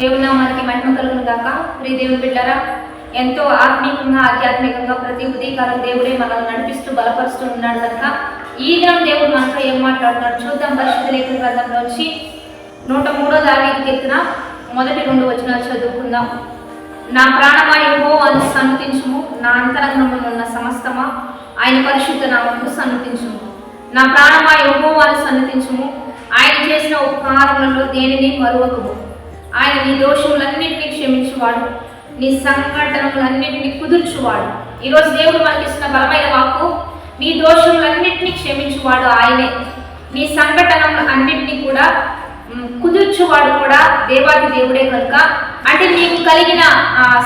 దేవుని నామానికి మహిమ కలుగును గాక. ప్రియ దేవుని బిడ్డలారా, ఎంతో ఆత్మీయంగా ఆధ్యాత్మికంగా ప్రతి ఉదయకాలం దేవుడే మనల్ని నడిపిస్తూ బలపరుస్తూ ఉన్నాడు కనుక ఈ దినం దేవుడు మనతో ఏం మాట్లాడుతున్నాడు చూద్దాం. పరిశుద్ధ లేఖన గ్రంథంలోంచి 103వ దావీదు కీర్తన మొదటి 2 వచనాలు చదువుకుందాం. నా ప్రాణమా యెహోవాను సన్నుతించుము, నా అంతరంగములో ఉన్న సమస్తమా ఆయన పరిశుద్ధ నామమును సన్నుతించుము. నా ప్రాణమా యెహోవాను సన్నుతించుము, ఆయన చేసిన ఉపకారములలో దేనిని మరువకుము. ఆయన నీ దోషములన్నింటినీ క్షమించువాడు, నీ సంఘటనలన్నింటినీ కుదుర్చువాడు. ఈరోజు దేవుడు మనకి ఇస్తున్న బలమైన వాక్కు, నీ దోషములన్నింటినీ క్షమించువాడు ఆయనే, నీ సంఘటనలు అన్నింటినీ కూడా కుదుర్చువాడు కూడా దేవాది దేవుడే కనుక. అంటే నీకు కలిగిన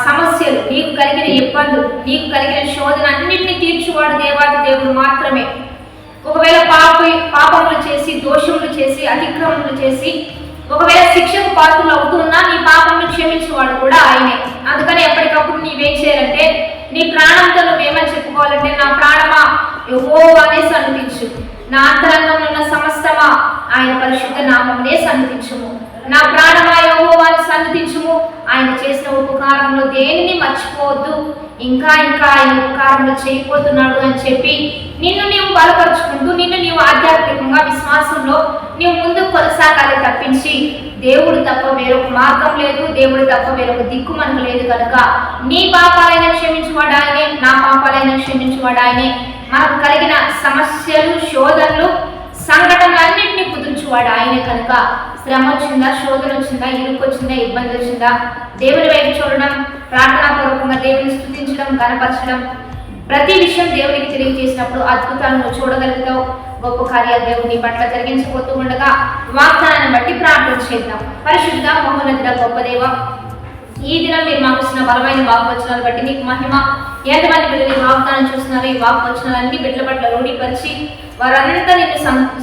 సమస్యలు, నీకు కలిగిన ఇబ్బందులు, నీకు కలిగిన శోధన అన్నింటినీ తీర్చువాడు దేవాది దేవుడు మాత్రమే. ఒకవేళ పాపములు చేసి, దోషములు చేసి, అతిక్రమములు చేసి ఒకవేళ శిక్షకు పాత్రలు అవుతున్నా నీ పాపములు క్షమించేవాడు కూడా ఆయనే. అందుకని ఎప్పటికప్పుడు నీవేం చేయాలంటే, నీ ప్రాణంతో నువ్వేమని చెప్పుకోవాలంటే, నా ప్రాణమా యెహోవానే సన్నుతించు, నా అంతరంగంలో ఉన్న సమస్తమా ఆయన పరిశుద్ధ నామమునే సన్నుతించుము. నా ప్రాణమా యెహోవాను సన్నుతించుము, ఆయన చేసిన ఉపకారంలో దేనిని మర్చిపోవద్దు, ఇంకా ఇంకా ఆయన ఉపకారంలో చేయబోతున్నాడు అని చెప్పి నిన్ను నీవు బలపరుచుకుంటూ, నిన్ను నీవు ఆధ్యాత్మికంగా విశ్వాసంలో నీవు ముందుకు కొనసాగాలి తప్పించి దేవుడు తప్ప వేరొక మార్గం లేదు, దేవుడు తప్ప వేరొక దిక్కు మనకు లేదు కనుక నీ పాపాలైనా క్షమించువాడు ఆయనే, నా పాపాలైనా క్షమించువాడు ఆయనే. మనకు కలిగిన సమస్యలు, శోధనలు, సంఘటనలన్నింటినీ కుదుర్చువాడు ఆయనే కనుక శ్రమ వచ్చిందా, శోధన వచ్చిందా, ఇరుకు వచ్చిందా, ఇబ్బంది వచ్చిందా, దేవుని వైపు చూడడం, ప్రార్థనాపూర్వకంగా దేవుని స్తుతించడం, గణపరచడం, ప్రతి విషయం దేవునికి తెలియజేసినప్పుడు అద్భుతాలను చూడగలుగుతావు. గొప్ప కార్యాలు దేవుని పట్ల జరిగించబోతూ ఉండగా వాగ్దానాన్ని బట్టి ప్రార్థన చేద్దాం. పరిశుద్ధ మహోన్నతుడ గొప్ప దేవ, ఈ దినం మీరు మాకు ఇచ్చిన బలమైన వాగ్వచనాలు బట్టి నీకు మహిమ. ఎంతమంది బిడ్డలు వాగ్దానం చూస్తున్నారు, ఈ వాగ్వచనాలన్నీ బిడ్డల పట్ల రూఢీపరిచి వారంతా నిన్ను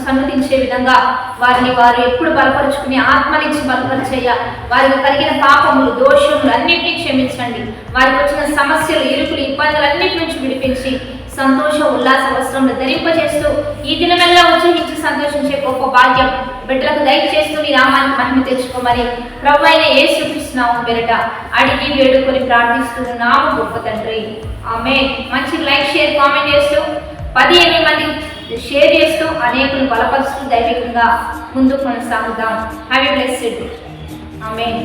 సన్నుతించే విధంగా వారు ఎప్పుడు బలపరుచుకుని ఆత్మనిచ్చి బలపరిచేయ, వారికి కలిగిన పాపములు, దోషములు అన్నింటినీ క్షమించండి. వారికి వచ్చిన సమస్యలు, ఇరుకులు, ఇబ్బందులన్నింటి నుంచి విడిపించి సంతోష ఉల్లాస వస్త్రంలో ధరింపజేస్తూ ఈ దినమెల్లా ఉత్సహించి సంతోషించే గొప్ప భాగ్యం బిడ్డలకు దయచేస్తూ నీ నామానికి మహిమ తెచ్చుకోమని ప్రభు అయిన యేసుక్రీస్తు నామమున పేరట అడిగి వేడుకొని ప్రార్థిస్తూ నామ గొప్ప తండ్రి, ఆమేన్. మంచి లైక్, షేర్, కామెంట్ చేస్తూ 10 మంది షేర్ చేస్తూ అనేకులు బలపరుస్తూ దైవికంగా ముందుకు కొనసాగుదాం. Have a blessed day. Amen.